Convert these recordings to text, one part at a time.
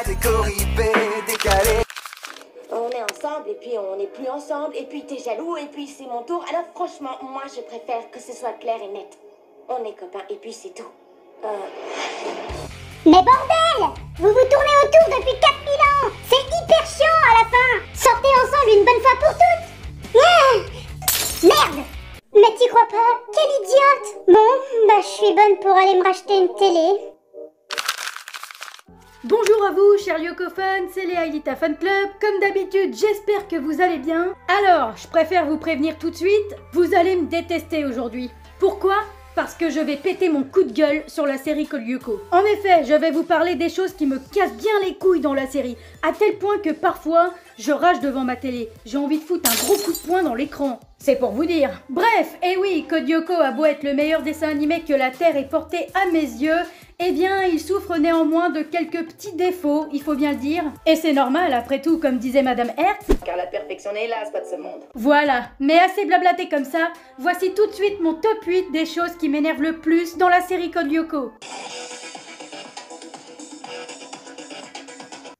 t'es corribé, décalé. On est ensemble et puis on n'est plus ensemble et puis t'es jaloux et puis c'est mon tour. Alors franchement, moi je préfère que ce soit clair et net. On est copains et puis c'est tout. Mais bordel! Vous vous tournez autour depuis 4000 ans! C'est hyper chiant à la fin! Sortez ensemble une bonne fois pour toutes! Merde! Mais t'y crois pas? Quelle idiote! Bon, bah je suis bonne pour aller me racheter une télé. Bonjour à vous, chers Lyoko-fans, c'est les Aelita Fan Club. Comme d'habitude, j'espère que vous allez bien. Alors, je préfère vous prévenir tout de suite, vous allez me détester aujourd'hui. Pourquoi ? Parce que je vais péter mon coup de gueule sur la série Code Lyoko. En effet, je vais vous parler des choses qui me cassent bien les couilles dans la série, à tel point que parfois, je rage devant ma télé. J'ai envie de foutre un gros coup de poing dans l'écran. C'est pour vous dire. Bref, et oui, Code Lyoko a beau être le meilleur dessin animé que la Terre ait porté à mes yeux, eh bien, il souffre néanmoins de quelques petits défauts, il faut bien le dire. Et c'est normal, après tout, comme disait Madame Hertz. Car la perfection n'est hélas pas de ce monde. Voilà, mais assez blablaté comme ça, voici tout de suite mon top 8 des choses qui m'énervent le plus dans la série Code Lyoko.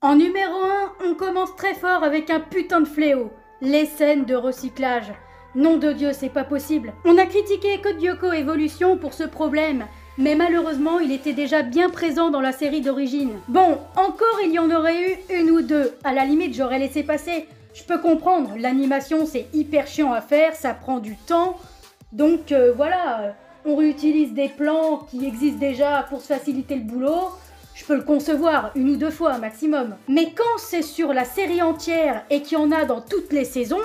En numéro 1, on commence très fort avec un putain de fléau. Les scènes de recyclage. Nom de Dieu, c'est pas possible. On a critiqué Code Lyoko Evolution pour ce problème, mais malheureusement, il était déjà bien présent dans la série d'origine. Bon, encore il y en aurait eu une ou deux. À la limite, j'aurais laissé passer. Je peux comprendre, l'animation c'est hyper chiant à faire, ça prend du temps. Donc voilà, on réutilise des plans qui existent déjà pour se faciliter le boulot. Je peux le concevoir une ou deux fois maximum. Mais quand c'est sur la série entière et qu'il y en a dans toutes les saisons,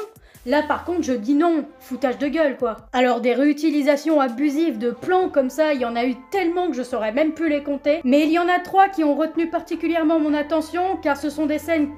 là par contre je dis non, foutage de gueule quoi. Alors des réutilisations abusives de plans comme ça, il y en a eu tellement que je saurais même plus les compter. Mais il y en a 3 qui ont retenu particulièrement mon attention, car ce sont des scènes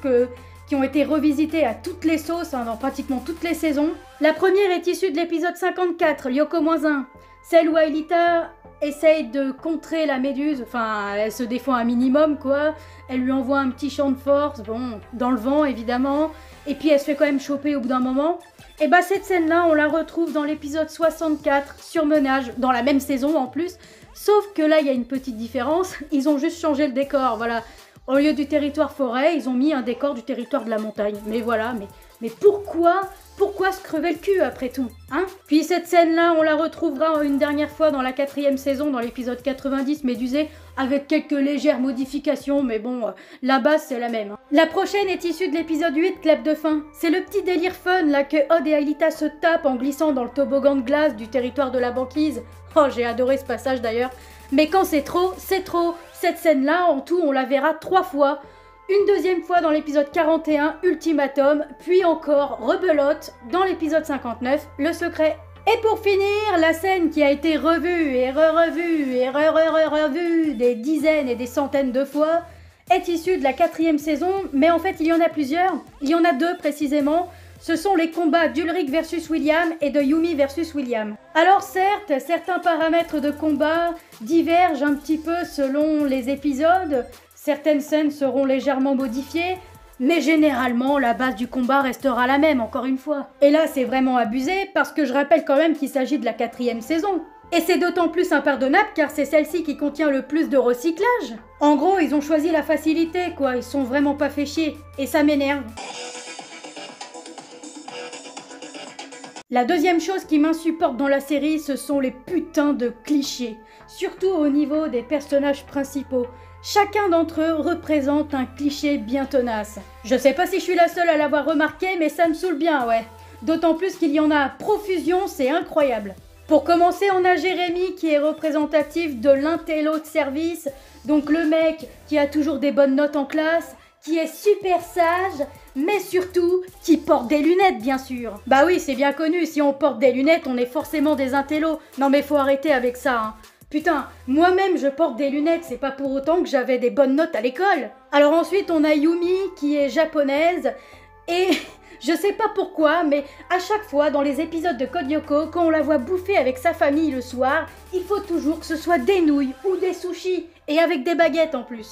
qui ont été revisitées à toutes les sauces, dans pratiquement toutes les saisons. La première est issue de l'épisode 54, Lyoko-1, celle où Aelita essaye de contrer la méduse, enfin elle se défend un minimum quoi, elle lui envoie un petit champ de force, bon, dans le vent évidemment, et puis elle se fait quand même choper au bout d'un moment. Et bah cette scène là on la retrouve dans l'épisode 64, Surmenage, dans la même saison en plus, sauf que là il y a une petite différence, ils ont juste changé le décor, voilà. Au lieu du territoire forêt, ils ont mis un décor du territoire de la montagne, mais voilà, mais pourquoi se crever le cul après tout, hein? Puis cette scène-là, on la retrouvera une dernière fois dans la 4e saison, dans l'épisode 90, Médusée, avec quelques légères modifications, mais bon, la base c'est la même. Hein. La prochaine est issue de l'épisode 8, Clap de fin. C'est le petit délire fun là que Odd et Aelita se tapent en glissant dans le toboggan de glace du territoire de la banquise. Oh, j'ai adoré ce passage d'ailleurs. Mais quand c'est trop, c'est trop. Cette scène-là, en tout, on la verra 3 fois. Une deuxième fois dans l'épisode 41, Ultimatum, puis encore rebelote dans l'épisode 59, Le Secret. Et pour finir, la scène qui a été revue et revue et revue des dizaines et des centaines de fois est issue de la 4e saison, mais en fait il y en a plusieurs, il y en a 2 précisément. Ce sont les combats d'Ulrich versus William et de Yumi versus William. Alors certes, certains paramètres de combat divergent un petit peu selon les épisodes, certaines scènes seront légèrement modifiées, mais généralement la base du combat restera la même encore une fois. Et là c'est vraiment abusé parce que je rappelle quand même qu'il s'agit de la 4e saison. Et c'est d'autant plus impardonnable car c'est celle-ci qui contient le plus de recyclage. En gros, ils ont choisi la facilité quoi, ils sont vraiment pas fait chier, et ça m'énerve. La deuxième chose qui m'insupporte dans la série, ce sont les putains de clichés, surtout au niveau des personnages principaux. Chacun d'entre eux représente un cliché bien tenace. Je sais pas si je suis la seule à l'avoir remarqué, mais ça me saoule bien, ouais. D'autant plus qu'il y en a à profusion, c'est incroyable. Pour commencer, on a Jérémy qui est représentatif de l'intello de service, donc le mec qui a toujours des bonnes notes en classe, qui est super sage, mais surtout qui porte des lunettes bien sûr. Bah oui, c'est bien connu, si on porte des lunettes, on est forcément des intellos. Non mais faut arrêter avec ça, hein. Putain, moi-même je porte des lunettes, c'est pas pour autant que j'avais des bonnes notes à l'école. Alors ensuite on a Yumi qui est japonaise et je sais pas pourquoi, mais à chaque fois dans les épisodes de Code Lyoko, quand on la voit bouffer avec sa famille le soir, il faut toujours que ce soit des nouilles ou des sushis. Et avec des baguettes en plus.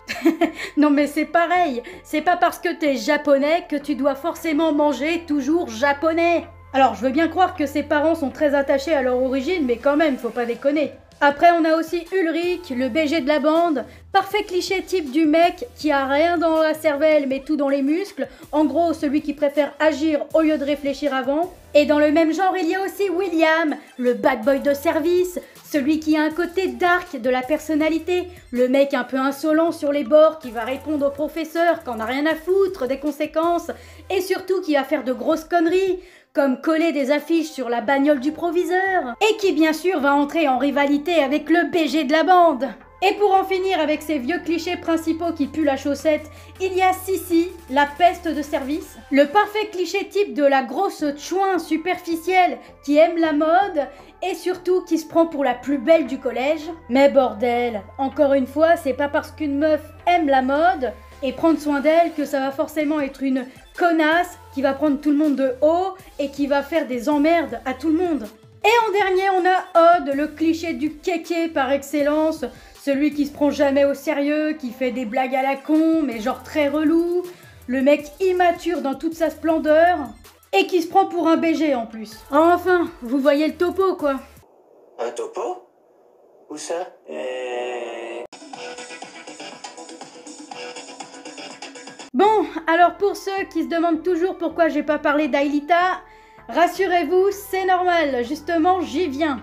Non mais c'est pareil, c'est pas parce que t'es japonais que tu dois forcément manger toujours japonais. Alors, je veux bien croire que ses parents sont très attachés à leur origine, mais quand même, faut pas déconner. Après, on a aussi Ulrich, le BG de la bande, parfait cliché type du mec qui a rien dans la cervelle mais tout dans les muscles, en gros celui qui préfère agir au lieu de réfléchir avant. Et dans le même genre, il y a aussi William, le bad boy de service, celui qui a un côté dark de la personnalité, le mec un peu insolent sur les bords qui va répondre au professeur quand on n'a rien à foutre des conséquences, et surtout qui va faire de grosses conneries, comme coller des affiches sur la bagnole du proviseur, et qui bien sûr va entrer en rivalité avec le BG de la bande. Et pour en finir avec ces vieux clichés principaux qui puent la chaussette, il y a Sissi, la peste de service, le parfait cliché type de la grosse chouin superficielle qui aime la mode et surtout qui se prend pour la plus belle du collège. Mais bordel, encore une fois, c'est pas parce qu'une meuf aime la mode et prendre soin d'elle que ça va forcément être une connasse qui va prendre tout le monde de haut et qui va faire des emmerdes à tout le monde. Et en dernier, on a Odd, le cliché du kéké par excellence, celui qui se prend jamais au sérieux, qui fait des blagues à la con, mais genre très relou, le mec immature dans toute sa splendeur, et qui se prend pour un BG en plus. Enfin, vous voyez le topo quoi. Un topo? Où ça? Bon, alors pour ceux qui se demandent toujours pourquoi j'ai pas parlé d'Aelita, rassurez-vous, c'est normal, justement j'y viens.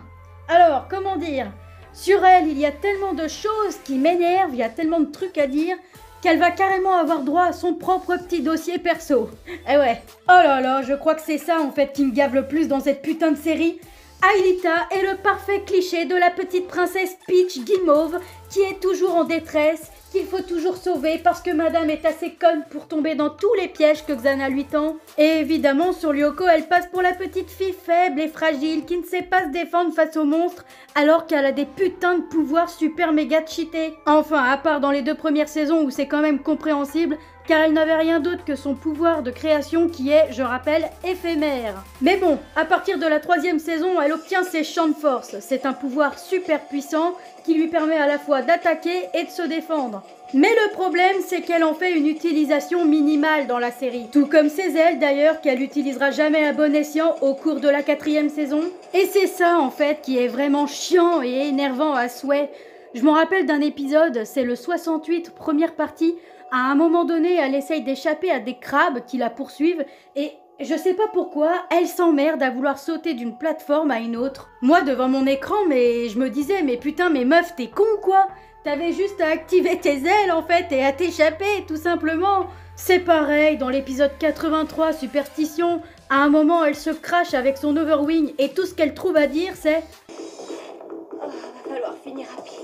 Alors, comment dire? Sur elle, il y a tellement de choses qui m'énervent, il y a tellement de trucs à dire, qu'elle va carrément avoir droit à son propre petit dossier perso. Eh ouais. Oh là là, je crois que c'est ça en fait qui me gave le plus dans cette putain de série. Aelita est le parfait cliché de la petite princesse Peach guimauve qui est toujours en détresse, qu'il faut toujours sauver parce que madame est assez conne pour tomber dans tous les pièges que Xana lui tend. Et évidemment, sur Lyoko, elle passe pour la petite fille faible et fragile qui ne sait pas se défendre face aux monstres alors qu'elle a des putains de pouvoirs super méga cheatés. Enfin, à part dans les 2 premières saisons où c'est quand même compréhensible, car elle n'avait rien d'autre que son pouvoir de création qui est, je rappelle, éphémère. Mais bon, à partir de la 3e saison, elle obtient ses champs de force. C'est un pouvoir super puissant qui lui permet à la fois d'attaquer et de se défendre. Mais le problème, c'est qu'elle en fait une utilisation minimale dans la série. Tout comme ses ailes d'ailleurs, qu'elle utilisera jamais à bon escient au cours de la 4e saison. Et c'est ça en fait qui est vraiment chiant et énervant à souhait. Je m'en rappelle d'un épisode, c'est le 68, première partie. À un moment donné, elle essaye d'échapper à des crabes qui la poursuivent et je sais pas pourquoi, elle s'emmerde à vouloir sauter d'une plateforme à une autre. Moi, devant mon écran, mais je me disais, mais putain, mais meuf, t'es con ou quoi? T'avais juste à activer tes ailes en fait et à t'échapper, tout simplement. C'est pareil, dans l'épisode 83, Superstition, à un moment, elle se crache avec son overwing et tout ce qu'elle trouve à dire, c'est... Oh, va falloir finir à pied.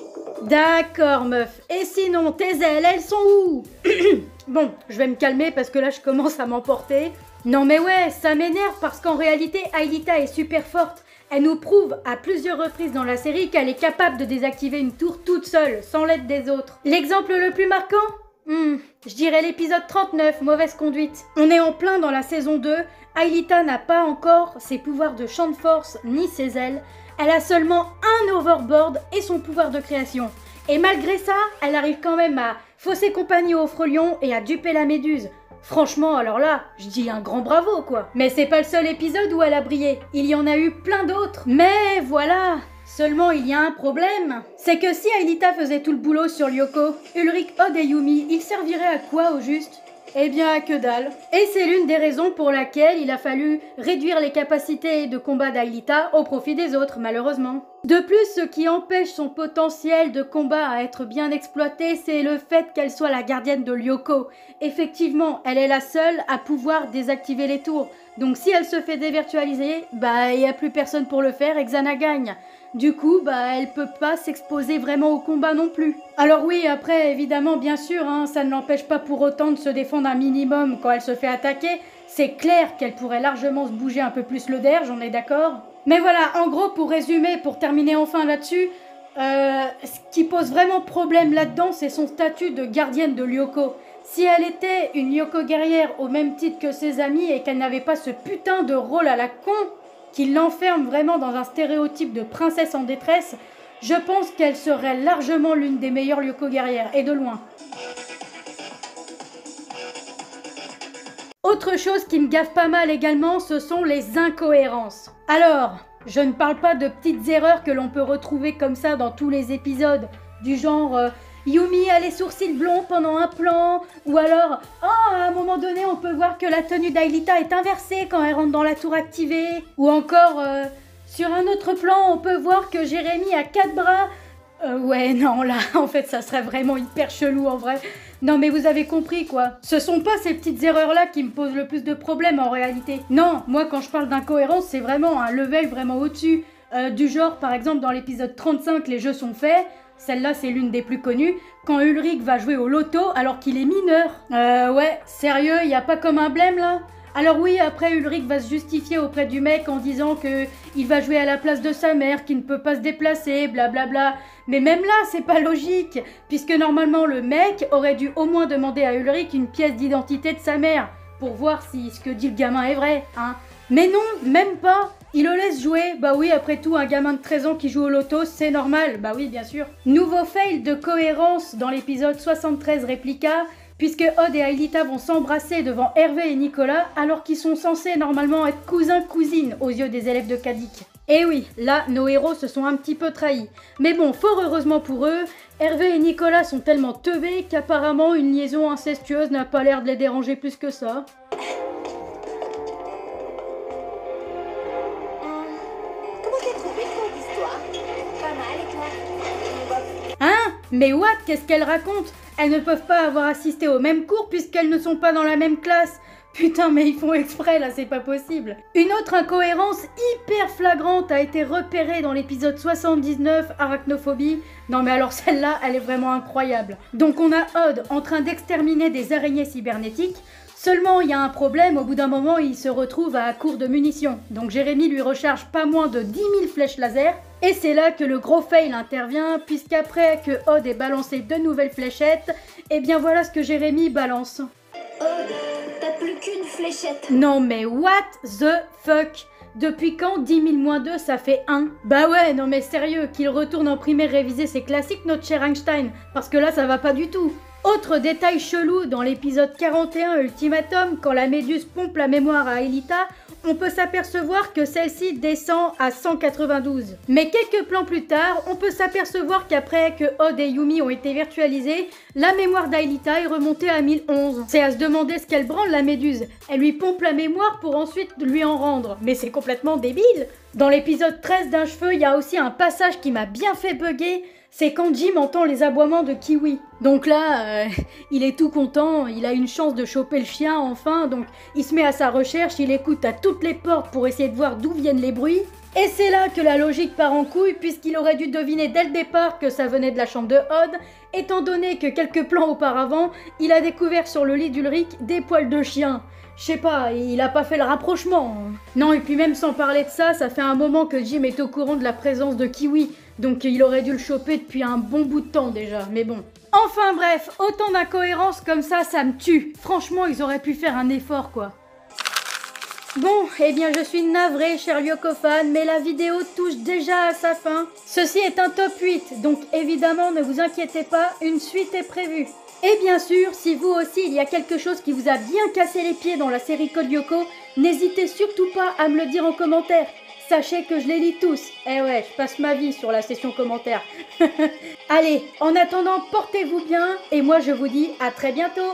D'accord, meuf. Et sinon, tes ailes, elles sont où? Bon, je vais me calmer parce que là, je commence à m'emporter. Non mais ouais, ça m'énerve parce qu'en réalité, Aelita est super forte. Elle nous prouve à plusieurs reprises dans la série qu'elle est capable de désactiver une tour toute seule, sans l'aide des autres. L'exemple le plus marquant? Je dirais l'épisode 39, mauvaise conduite. On est en plein dans la saison 2. Aelita n'a pas encore ses pouvoirs de champ de force ni ses ailes. Elle a seulement un overboard et son pouvoir de création. Et malgré ça, elle arrive quand même à fausser compagnie au frelion et à duper la méduse. Franchement, alors là, je dis un grand bravo, quoi. Mais c'est pas le seul épisode où elle a brillé. Il y en a eu plein d'autres. Mais voilà. Seulement, il y a un problème. C'est que si Aelita faisait tout le boulot sur Lyoko, Ulrich, Odd et Yumi, ils serviraient à quoi au juste? Eh bien, à que dalle. Et c'est l'une des raisons pour laquelle il a fallu réduire les capacités de combat d'Aelita au profit des autres, malheureusement. De plus, ce qui empêche son potentiel de combat à être bien exploité, c'est le fait qu'elle soit la gardienne de Lyoko. Effectivement, elle est la seule à pouvoir désactiver les tours. Donc si elle se fait dévirtualiser, il n'y a plus personne pour le faire et Xana gagne. Du coup, elle peut pas s'exposer vraiment au combat non plus. Alors oui, après, évidemment, bien sûr, ça ne l'empêche pas pour autant de se défendre un minimum quand elle se fait attaquer. C'est clair qu'elle pourrait largement se bouger un peu plus le derrière, j'en ai d'accord. Mais voilà, en gros, pour résumer, pour terminer enfin là-dessus, ce qui pose vraiment problème là-dedans, c'est son statut de gardienne de Lyoko. Si elle était une Lyoko guerrière au même titre que ses amis et qu'elle n'avait pas ce putain de rôle à la con qui l'enferme vraiment dans un stéréotype de princesse en détresse, je pense qu'elle serait largement l'une des meilleures Lyoko guerrières, et de loin. Autre chose qui me gaffe pas mal également, ce sont les incohérences. Alors, je ne parle pas de petites erreurs que l'on peut retrouver comme ça dans tous les épisodes, du genre Yumi a les sourcils blonds pendant un plan, ou alors à un moment donné on peut voir que la tenue d'Aelita est inversée quand elle rentre dans la tour activée, ou encore sur un autre plan on peut voir que Jérémy a 4 bras. Ouais non là en fait ça serait vraiment hyper chelou en vrai. Non mais vous avez compris quoi. Ce sont pas ces petites erreurs là qui me posent le plus de problèmes en réalité. Non, moi quand je parle d'incohérence c'est vraiment un level vraiment au-dessus. Du genre par exemple dans l'épisode 35 les jeux sont faits. Celle-là, c'est l'une des plus connues. Quand Ulrich va jouer au loto alors qu'il est mineur. Ouais, sérieux, y a pas comme un blême là? Alors oui, après Ulrich va se justifier auprès du mec en disant que il va jouer à la place de sa mère, qui ne peut pas se déplacer, blablabla. Mais même là, c'est pas logique, puisque normalement le mec aurait dû au moins demander à Ulrich une pièce d'identité de sa mère, pour voir si ce que dit le gamin est vrai, hein. Mais non, même pas. Il le laisse jouer. Bah oui, après tout, un gamin de 13 ans qui joue au loto, c'est normal. Bah oui, bien sûr. Nouveau fail de cohérence dans l'épisode 73 Réplica, puisque Odd et Aelita vont s'embrasser devant Hervé et Nicolas, alors qu'ils sont censés normalement être cousins-cousines aux yeux des élèves de Kadik. Et oui, là, nos héros se sont un petit peu trahis. Mais bon, fort heureusement pour eux, Hervé et Nicolas sont tellement teubés qu'apparemment une liaison incestueuse n'a pas l'air de les déranger plus que ça. Hein? Mais what? Qu'est-ce qu'elles racontent? Elles ne peuvent pas avoir assisté au même cours puisqu'elles ne sont pas dans la même classe. Putain, mais ils font exprès là, c'est pas possible. Une autre incohérence hyper flagrante a été repérée dans l'épisode 79, Arachnophobie. Non mais alors celle-là, elle est vraiment incroyable. Donc on a Odd en train d'exterminer des araignées cybernétiques. Seulement, il y a un problème, au bout d'un moment, il se retrouve à court de munitions. Donc Jérémy lui recharge pas moins de 10 000 flèches laser. Et c'est là que le gros fail intervient, puisqu'après que Odd ait balancé 2 nouvelles fléchettes, et bien voilà ce que Jérémy balance. Odd, t'as plus qu'une fléchette. Non mais what the fuck? Depuis quand 10 000 moins 2 ça fait 1? Bah ouais, non mais sérieux, qu'il retourne en primaire réviser ses classiques notre cher Einstein, parce que là ça va pas du tout. Autre détail chelou, dans l'épisode 41 Ultimatum, quand la méduse pompe la mémoire à Aelita, on peut s'apercevoir que celle-ci descend à 192. Mais quelques plans plus tard, on peut s'apercevoir qu'après que Odd et Yumi ont été virtualisés, la mémoire d'Aelita est remontée à 1011. C'est à se demander ce qu'elle branle la méduse. Elle lui pompe la mémoire pour ensuite lui en rendre. Mais c'est complètement débile. Dans l'épisode 13 d'un cheveu, il y a aussi un passage qui m'a bien fait bugger. C'est quand Jim entend les aboiements de Kiwi. Donc là, il est tout content, il a une chance de choper le chien enfin, donc il se met à sa recherche, il écoute à toutes les portes pour essayer de voir d'où viennent les bruits. Et c'est là que la logique part en couille, puisqu'il aurait dû deviner dès le départ que ça venait de la chambre de Odd, étant donné que quelques plans auparavant, il a découvert sur le lit d'Ulrich des poils de chien. Je sais pas, il a pas fait le rapprochement. Non, et puis même sans parler de ça, ça fait un moment que Jim est au courant de la présence de Kiwi. Donc il aurait dû le choper depuis un bon bout de temps déjà, mais bon. Enfin bref, autant d'incohérences comme ça me tue. Franchement, ils auraient pu faire un effort quoi. Bon, eh bien je suis navrée, cher Lyoko-fan, mais la vidéo touche déjà à sa fin. Ceci est un top 8, donc évidemment ne vous inquiétez pas, une suite est prévue. Et bien sûr, si vous aussi il y a quelque chose qui vous a bien cassé les pieds dans la série Code Lyoko, n'hésitez surtout pas à me le dire en commentaire. Sachez que je les lis tous. Eh ouais, je passe ma vie sur la session commentaires. Allez, en attendant, portez-vous bien et moi je vous dis à très bientôt.